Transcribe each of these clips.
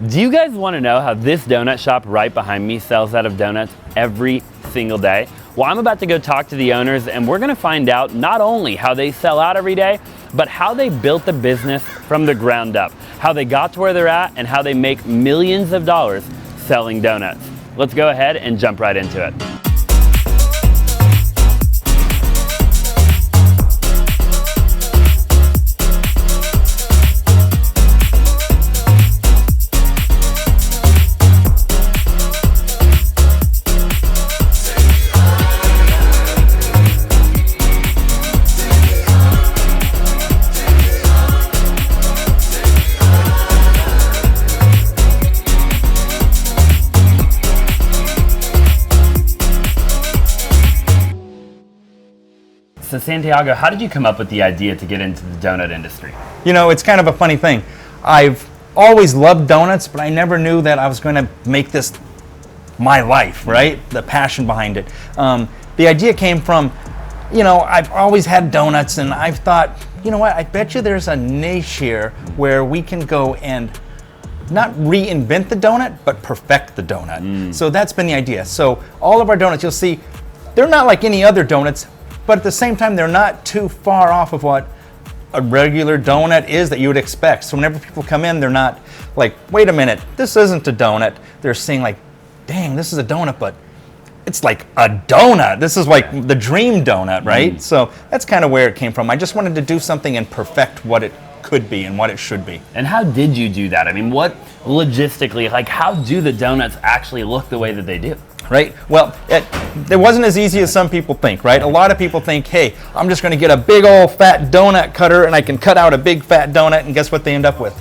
Do you guys want to know how this donut shop right behind me sells out of donuts every single day? Well, I'm about to go talk to the owners, and we're going to find out not only how they sell out every day, but how they built the business from the ground up, how they got to where they're at, and how they make millions of dollars selling donuts. Let's go ahead and jump right into it. So Santiago, how did you come up with the idea to get into the donut industry? You know, it's kind of a funny thing. I've always loved donuts, but I never knew that I was going to make this my life, right? The passion behind it. The idea came from, you know, I've always had donuts, and I've thought, you know what, I bet you there's a niche here where we can go and not reinvent the donut, but perfect the donut. So that's been the idea. So all of our donuts, you'll see, they're not like any other donuts, but at the same time, they're not too far off of what a regular donut is that you would expect. So whenever people come in, they're not like, wait a minute, this isn't a donut. They're saying like, dang, this is a donut, but it's like a donut. This is like the dream donut, right? So that's kind of where it came from. I just wanted to do something and perfect what it could be and what it should be. And how did you do that? I mean, what logistically, like how do the donuts actually look the way that they do? Right? Well, it wasn't as easy as some people think, right? A lot of people think, hey, I'm just going to get a big old fat donut cutter and I can cut out a big fat donut, and guess what they end up with?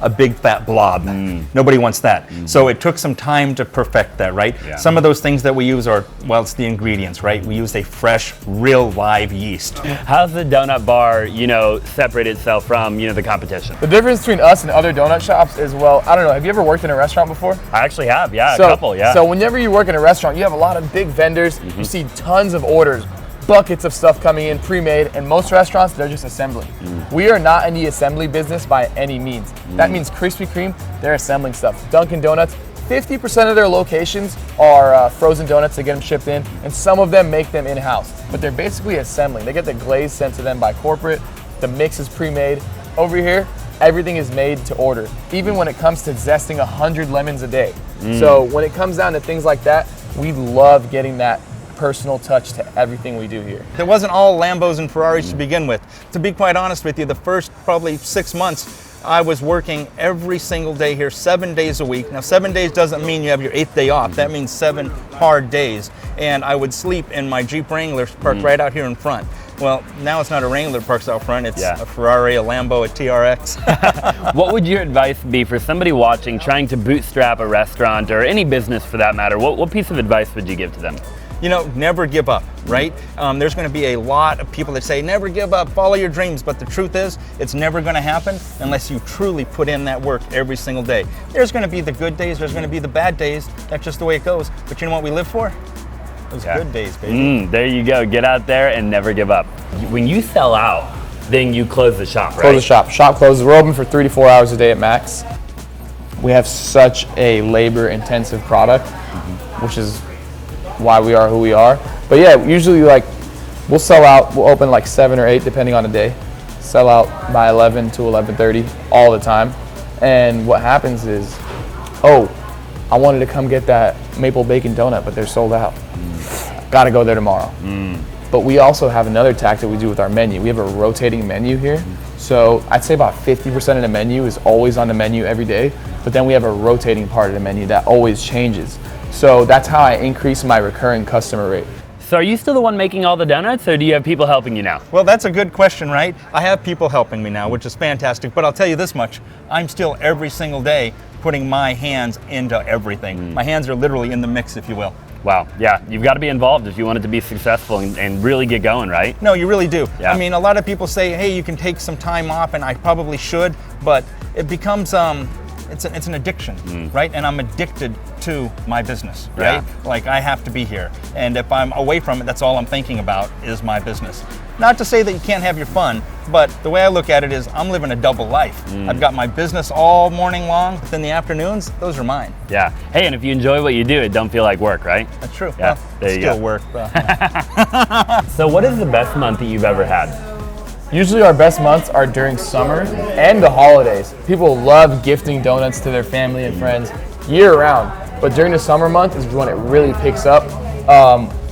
A big fat blob. Nobody wants that. So it took some time to perfect that, right? Yeah. Some of those things that we use are, well, it's the ingredients, right? We use a fresh, real live yeast. How's the donut bar, you know, separate itself from, you know, the competition? The difference between us and other donut shops is, well, I don't know, have you ever worked in a restaurant before? I actually have, yeah, a couple, yeah. So whenever you work in a restaurant, you have a lot of big vendors, you see tons of orders, buckets of stuff coming in pre-made, and most restaurants, they're just assembling. We are not in the assembly business by any means. That means Krispy Kreme, they're assembling stuff. Dunkin' Donuts, 50% of their locations are frozen donuts. They get them shipped in, and some of them make them in-house. But they're basically assembling. They get the glaze sent to them by corporate. The mix is pre-made. Over here, everything is made to order, even when it comes to zesting 100 lemons a day. So when it comes down to things like that, we love getting that personal touch to everything we do here. It wasn't all Lambos and Ferraris to begin with. To be quite honest with you, the first probably 6 months, I was working every single day here, 7 days a week. Now, 7 days doesn't mean you have your 8th day off. That means 7 hard days. And I would sleep in my Jeep Wrangler parked right out here in front. Well, now it's not a Wrangler parked out front, it's a Ferrari, a Lambo, a TRX. What would your advice be for somebody watching, trying to bootstrap a restaurant or any business for that matter? What piece of advice would you give to them? You know, never give up, right? There's going to be a lot of people that say, never give up, follow your dreams. But the truth is, it's never going to happen unless you truly put in that work every single day. There's going to be the good days, there's going to be the bad days. That's just the way it goes. But you know what we live for? Those good days, baby. There you go. Get out there and never give up. When you sell out, then you close the shop, right? Close the shop. Shop closes. We're open for 3 to 4 hours a day at max. We have such a labor-intensive product, which is why we are who we are. But yeah, usually like we'll sell out, we'll open like 7 or 8 depending on the day. Sell out by 11 to 11:30 all the time. And what happens is, oh, I wanted to come get that maple bacon donut, but they're sold out. Gotta go there tomorrow. But we also have another tactic we do with our menu. We have a rotating menu here. So I'd say about 50% of the menu is always on the menu every day, but then we have a rotating part of the menu that always changes. So that's how I increase my recurring customer rate. So are you still the one making all the donuts, or do you have people helping you now? Well, that's a good question, right? I have people helping me now, which is fantastic, but I'll tell you this much, I'm still every single day putting my hands into everything. My hands are literally in the mix, if you will. Wow, yeah, you've got to be involved if you want it to be successful and really get going, right? No, you really do. Yeah. I mean, a lot of people say, hey, you can take some time off, and I probably should, but it becomes, it's an addiction, right? And I'm addicted to my business, right? Yeah. Like, I have to be here. And if I'm away from it, that's all I'm thinking about is my business. Not to say that you can't have your fun, but the way I look at it is I'm living a double life. I've got my business all morning long, but then the afternoons, those are mine. Yeah. Hey, and if you enjoy what you do, it don't feel like work, right? That's true. Yeah, Well, there you still go. work. So what is the best month that you've ever had? Usually our best months are during summer and the holidays. People love gifting donuts to their family and friends year round, but during the summer month is when it really picks up.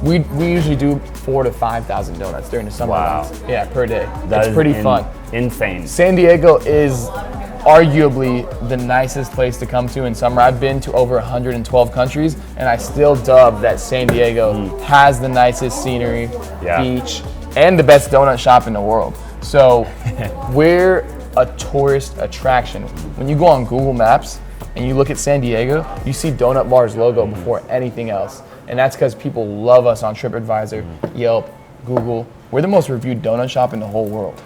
We usually do 4,000 to 5,000 donuts during the summer Wow. months. Yeah, per day. That It's is pretty fun. Insane. San Diego is arguably the nicest place to come to in summer. I've been to over 112 countries, and I still dub that San Diego has the nicest scenery, Yeah. beach, and the best donut shop in the world. So we're a tourist attraction. When you go on Google Maps and you look at San Diego, you see Donut Bar's logo before anything else. And that's because people love us on TripAdvisor, Yelp, Google. We're the most reviewed donut shop in the whole world.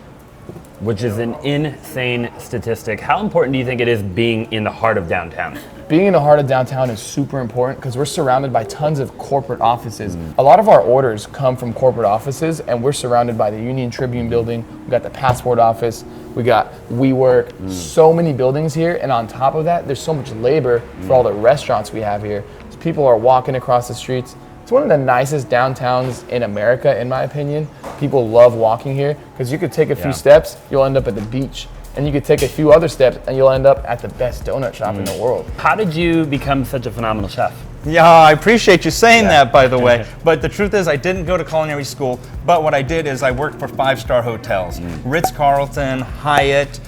Which is an insane statistic. How important do you think it is being in the heart of downtown? Being in the heart of downtown is super important because we're surrounded by tons of corporate offices. A lot of our orders come from corporate offices, and we're surrounded by the Union Tribune building. We got the Passport office. We got WeWork. So many buildings here, and on top of that, there's so much labor for all the restaurants we have here. So people are walking across the streets. It's one of the nicest downtowns in America, in my opinion. People love walking here because you could take a few steps, you'll end up at the beach. And you could take a few other steps and you'll end up at the best donut shop in the world. How did you become such a phenomenal chef? Yeah, I appreciate you saying that, by the way. But the truth is, I didn't go to culinary school. But what I did is I worked for 5-star hotels, Ritz-Carlton, Hyatt,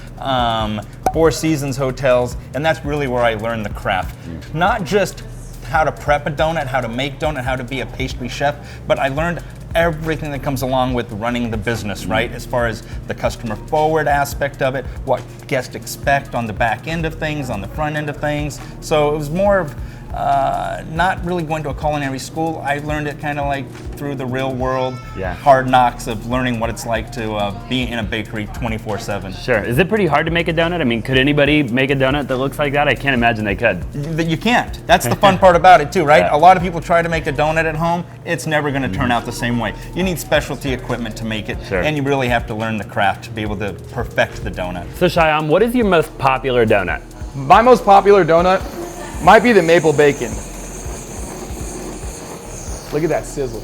Four Seasons hotels, and that's really where I learned the craft. Not just how to prep a donut, how to make donut, how to be a pastry chef, but I learned everything that comes along with running the business, right? As far as the customer forward aspect of it, what guests expect on the back end of things, on the front end of things. So it was more of not really going to a culinary school. I learned it kind of like through the real world, hard knocks of learning what it's like to be in a bakery 24/7. Sure. Is it pretty hard to make a donut? I mean, could anybody make a donut that looks like that? I can't imagine they could. You can't. That's the fun part about it too, right? Yeah. A lot of people try to make a donut at home. It's never going to turn out the same way. You need specialty equipment to make it, Sure. and you really have to learn the craft to be able to perfect the donut. So Shyon, what is your most popular donut? My most popular donut might be the maple bacon. Look at that sizzle.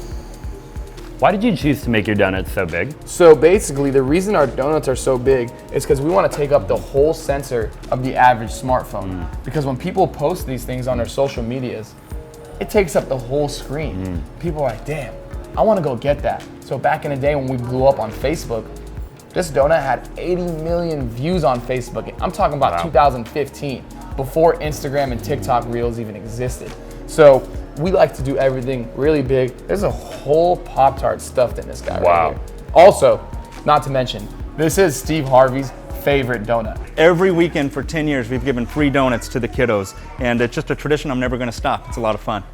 Why did you choose to make your donuts so big? So basically, the reason our donuts are so big is because we want to take up the whole sensor of the average smartphone. Because when people post these things on their social medias, it takes up the whole screen. People are like, damn, I want to go get that. So back in the day when we blew up on Facebook, this donut had 80 million views on Facebook. I'm talking about 2015, before Instagram and TikTok Reels even existed. So we like to do everything really big. There's a whole Pop-Tart stuffed in this guy right here. Also, not to mention, this is Steve Harvey's favorite donut. Every weekend for 10 years, we've given free donuts to the kiddos, and it's just a tradition I'm never going to stop. It's a lot of fun.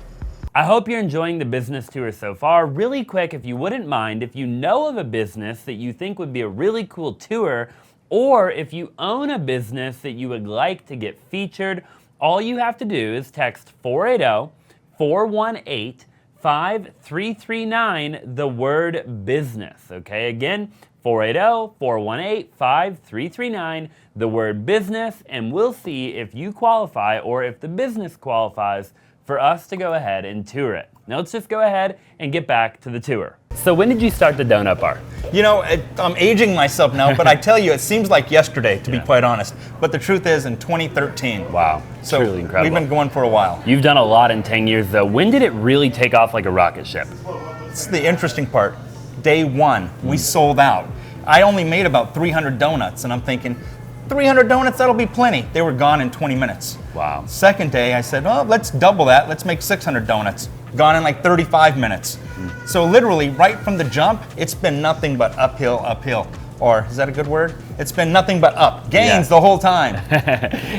I hope you're enjoying the business tour so far. Really quick, if you wouldn't mind, if you know of a business that you think would be a really cool tour, or if you own a business that you would like to get featured, all you have to do is text 480-418-5339, the word business, okay? Again, 480-418-5339, the word business, and we'll see if you qualify or if the business qualifies for us to go ahead and tour it. Now let's just go ahead and get back to the tour. So when did you start the donut bar? You know, I'm aging myself now, but I tell you, it seems like yesterday, to be quite honest. But the truth is, in 2013. Wow, So truly incredible. we've been going for a while. You've done a lot in 10 years though. When did it really take off like a rocket ship? It's the interesting part. Day one, we sold out. I only made about 300 donuts, and I'm thinking, 300 donuts, that'll be plenty. They were gone in 20 minutes. Wow. Second day, I said, oh, let's double that. Let's make 600 donuts. Gone in like 35 minutes. So literally, right from the jump, it's been nothing but uphill, uphill. Or, is that a good word? It's been nothing but up. Gains the whole time.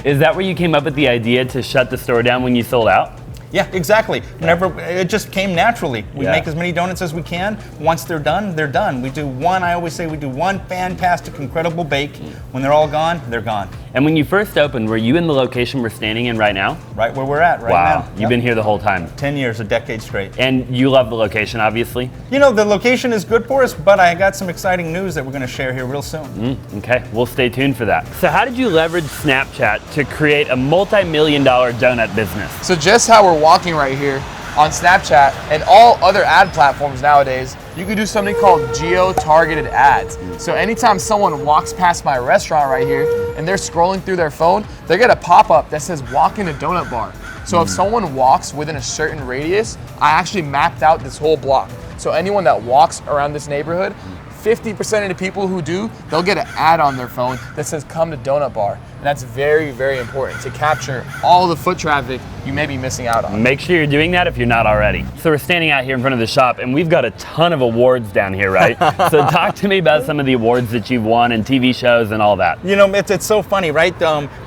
Is that where you came up with the idea to shut the store down when you sold out? Yeah, exactly. Whenever it just came naturally. We Yeah. make as many donuts as we can. Once they're done, they're done. We do one, I always say we do one fantastic, incredible bake. When they're all gone, they're gone. And when you first opened, were you in the location we're standing in right now? Right where we're at right Wow, now. you've been here the whole time. 10 years, a decade straight. And you love the location, obviously? You know, the location is good for us, but I got some exciting news that we're going to share here real soon. Okay, we'll stay tuned for that. So how did you leverage Snapchat to create a multi-million-dollar donut business? So just how we're walking right here on Snapchat and all other ad platforms nowadays, you can do something called geo-targeted ads. So anytime someone walks past my restaurant right here and they're scrolling through their phone, they get a pop-up that says walk in a donut bar. So if someone walks within a certain radius, I actually mapped out this whole block. So anyone that walks around this neighborhood, 50% of the people who do, they'll get an ad on their phone that says come to donut bar. And that's very, very important to capture all the foot traffic you may be missing out on. Make sure you're doing that if you're not already. So we're standing out here in front of the shop and we've got a ton of awards down here, right? So talk to me about some of the awards that you've won and TV shows and all that. You know, it's so funny, right?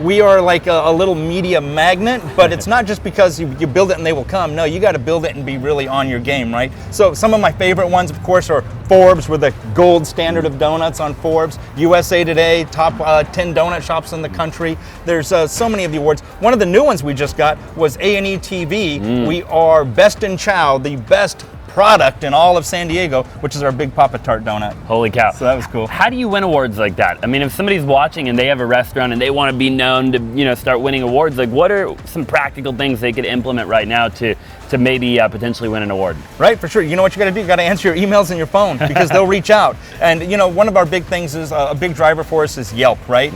We are like a little media magnet, but it's not just because you build it and they will come. No, you got to build it and be really on your game, right? So some of my favorite ones, of course, are Forbes. We're the gold standard of donuts on Forbes. USA Today, top 10 donut shops in the country. There's so many of the awards. One of the new ones we just got was A&E TV. We are Best in Chow, the best product in all of San Diego, which is our Big Papa Tart donut. Holy cow. So that was cool. How do you win awards like that? I mean, if somebody's watching and they have a restaurant and they want to be known to, you know, start winning awards, like what are some practical things they could implement right now to maybe potentially win an award? Right, for sure. You know what you got to do? You got to answer your emails and your phone because they'll reach out. And you know, one of our big things is a big driver for us is Yelp, right?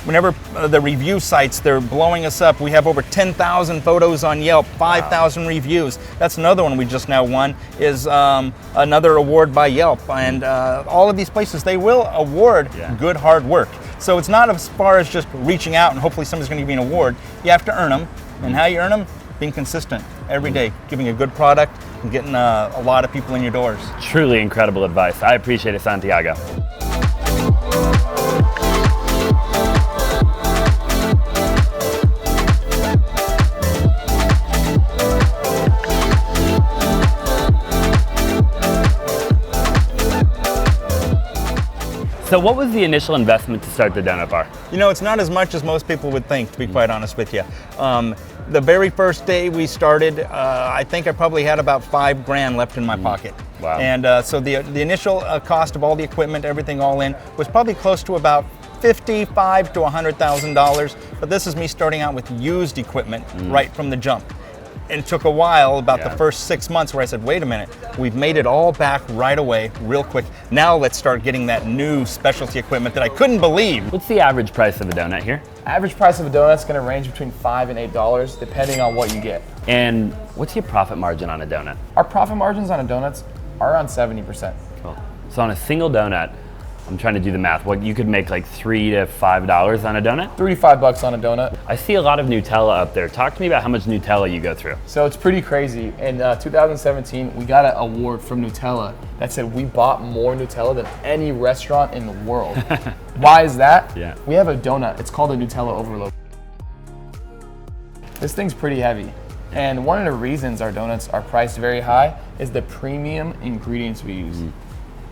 Whenever the review sites, they're blowing us up. We have over 10,000 photos on Yelp, 5,000 reviews. That's another one we just now won is another award by Yelp. And all of these places, they will award good hard work. So it's not as far as just reaching out and hopefully somebody's going to give you an award. You have to earn them. And how you earn them? Being consistent every day, giving a good product and getting a lot of people in your doors. Truly incredible advice. I appreciate it, Santiago. So what was the initial investment to start the donut bar? You know, it's not as much as most people would think, to be quite honest with you. The very first day we started, I think I probably had about $5,000 left in my pocket. Wow. And so the initial cost of all the equipment, everything all in, was probably close to about $55,000 to $100,000. But this is me starting out with used equipment right from the jump. It took a while, about the first 6 months, where I said, wait a minute, we've made it all back right away, real quick. Now let's start getting that new specialty equipment that I couldn't believe. What's the average price of a donut here? Average price of a donut is going to range between $5 and $8 depending on what you get. And what's your profit margin on a donut? Our profit margins on a donuts are around 70%. Cool. So on a single donut, I'm trying to do the math. What you could make like $3 to $5 on a donut? $3 to $5 on a donut. I see a lot of Nutella up there. Talk to me about how much Nutella you go through. So it's pretty crazy. In 2017, we got an award from Nutella that said we bought more Nutella than any restaurant in the world. Why is that? Yeah. We have a donut. It's called a Nutella overload. This thing's pretty heavy. And one of the reasons our donuts are priced very high is the premium ingredients we use.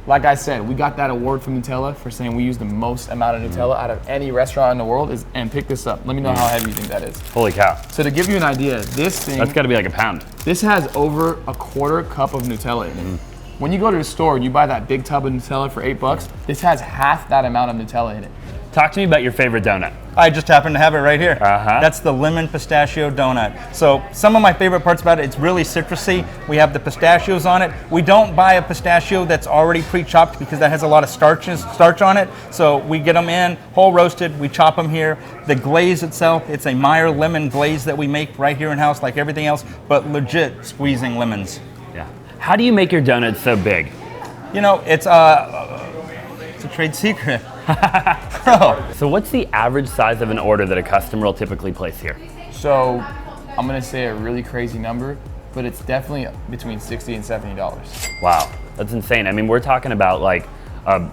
Like I said, we got that award from Nutella for saying we use the most amount of Nutella out of any restaurant in the world. And pick this up. Let me know how heavy you think that is. Holy cow. So to give you an idea, this thing, That's gotta be like a pound. this has over a quarter cup of Nutella in it. When you go to the store and you buy that big tub of Nutella for $8, this has half that amount of Nutella in it. Talk to me about your favorite donut. I just happen to have it right here. Uh-huh. That's the lemon pistachio donut. So some of my favorite parts about it, it's really citrusy. We have the pistachios on it. We don't buy a pistachio that's already pre-chopped because that has a lot of starch on it. So we get them in, whole roasted, we chop them here. The glaze itself, it's a Meyer lemon glaze that we make right here in-house like everything else, but legit squeezing lemons. Yeah. How do you make your donuts so big? You know, it's a trade secret. Bro. So what's the average size of an order that a customer will typically place here? So I'm gonna say a really crazy number, but it's definitely between $60 and $70. Wow, that's insane. I mean, we're talking about like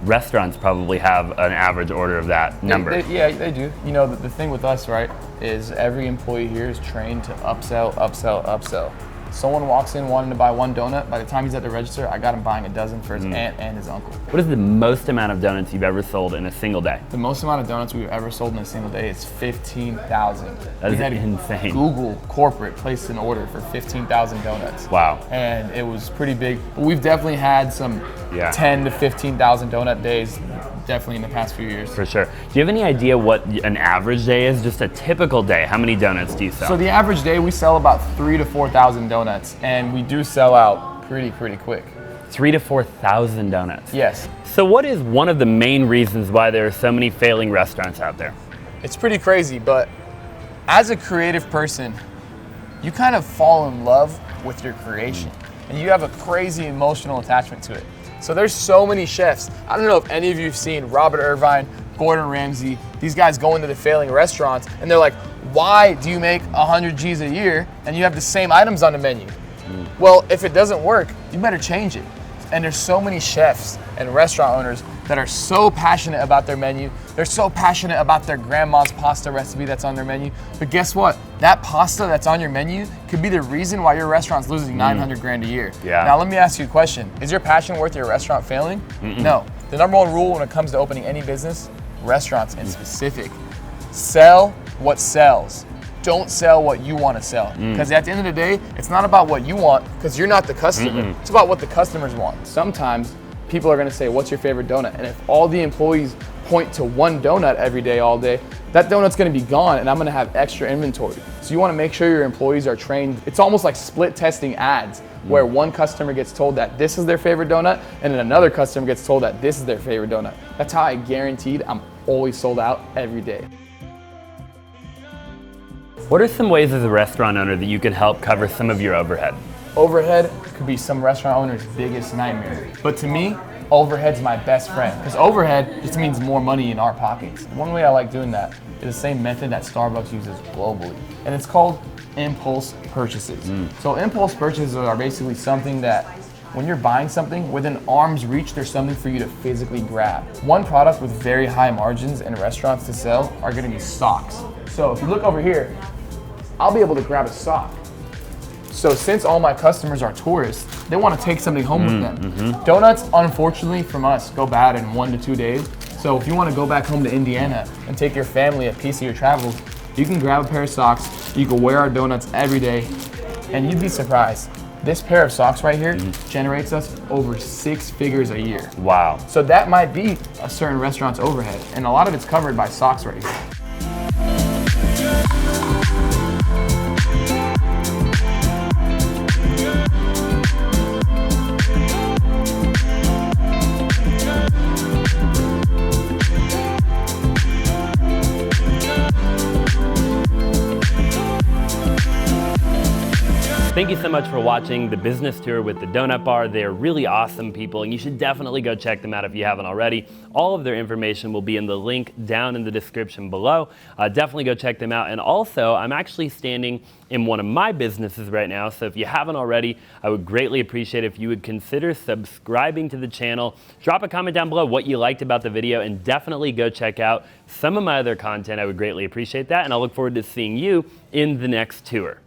restaurants probably have an average order of that number. Yeah, they do. You know, the thing with us, right, is every employee here is trained to upsell, upsell, upsell. Someone walks in wanting to buy one donut, by the time he's at the register, I got him buying a dozen for his aunt and his uncle. What is the most amount of donuts you've ever sold in a single day? The most amount of donuts we've ever sold in a single day is 15,000. That is insane. Google corporate placed an order for 15,000 donuts. Wow. And it was pretty big. But we've definitely had some 10 to 15,000 donut days, definitely in the past few years. For sure. Do you have any idea what an average day is? Just a typical day. How many donuts do you sell? So the average day, we sell about 3,000 to 4,000 donuts, and we do sell out pretty quick. 3,000 to 4,000 donuts. Yes. So what is one of the main reasons why there are so many failing restaurants out there? It's pretty crazy, but as a creative person, you kind of fall in love with your creation, and you have a crazy emotional attachment to it. So there's so many chefs. I don't know if any of you have seen Robert Irvine, Gordon Ramsay, these guys go into the failing restaurants and they're like, why do you make 100 G's a year and you have the same items on the menu? Well, if it doesn't work, you better change it. And there's so many chefs and restaurant owners that are so passionate about their menu. They're so passionate about their grandma's pasta recipe that's on their menu. But guess what? That pasta that's on your menu could be the reason why your restaurant's losing 900 grand a year. Yeah. Now let me ask you a question. Is your passion worth your restaurant failing? No. The number one rule when it comes to opening any business, restaurants in specific, sell what sells. Don't sell what you want to sell. Because at the end of the day, it's not about what you want, because you're not the customer. It's about what the customers want. Sometimes people are going to say, what's your favorite donut? And if all the employees point to one donut every day, all day, that donut's going to be gone and I'm going to have extra inventory. So you want to make sure your employees are trained. It's almost like split testing ads, where one customer gets told that this is their favorite donut and then another customer gets told that this is their favorite donut. That's how I guaranteed I'm always sold out every day. What are some ways as a restaurant owner that you could help cover some of your overhead? Overhead could be some restaurant owner's biggest nightmare. But to me, overhead's my best friend. Because overhead just means more money in our pockets. One way I like doing that is the same method that Starbucks uses globally. And it's called impulse purchases. So impulse purchases are basically something that when you're buying something, within arm's reach, there's something for you to physically grab. One product with very high margins in restaurants to sell are gonna be socks. So if you look over here, I'll be able to grab a sock. So since all my customers are tourists, they want to take something home with them. Donuts, unfortunately from us, go bad in 1 to 2 days. So if you want to go back home to Indiana and take your family a piece of your travels, you can grab a pair of socks, you can wear our donuts every day, and you'd be surprised. This pair of socks right here generates us over 6 figures a year. Wow. So that might be a certain restaurant's overhead, and a lot of it's covered by socks right here. Thank you so much for watching the business tour with the Donut Bar. They're really awesome people, and you should definitely go check them out if you haven't already. All of their information will be in the link down in the description below. Definitely go check them out. And also, I'm actually standing in one of my businesses right now, so if you haven't already, I would greatly appreciate if you would consider subscribing to the channel. Drop a comment down below what you liked about the video, and definitely go check out some of my other content. I would greatly appreciate that, and I'll look forward to seeing you in the next tour.